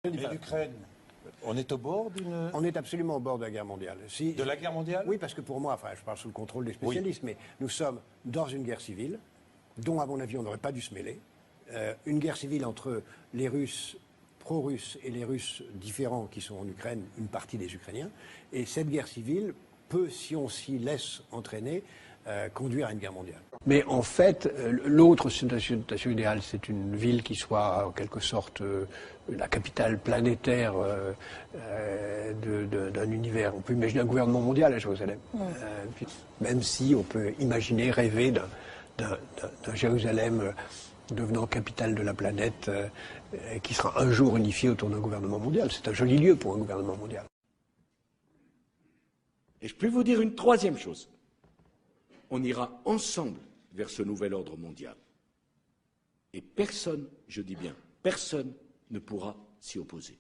Mais l'Ukraine, on est au bord d'une... On est absolument au bord de la guerre mondiale. De la guerre mondiale? Oui, parce que pour moi, enfin, je parle sous le contrôle des spécialistes, mais nous sommes dans une guerre civile, dont, à mon avis, on n'aurait pas dû se mêler. Une guerre civile entre les Russes pro-russes et les Russes différents qui sont en Ukraine, une partie des Ukrainiens. Et cette guerre civile peut, si on s'y laisse entraîner, conduire à une guerre mondiale. Mais en fait, l'autre situation idéale, c'est une ville qui soit en quelque sorte la capitale planétaire d'un univers. On peut imaginer un gouvernement mondial à Jérusalem. Même si on peut imaginer, rêver d'un Jérusalem devenant capitale de la planète, qui sera un jour unifié autour d'un gouvernement mondial. C'est un joli lieu pour un gouvernement mondial. Et je peux vous dire une troisième chose. On ira ensemble vers ce nouvel ordre mondial. Et personne, je dis bien, personne ne pourra s'y opposer.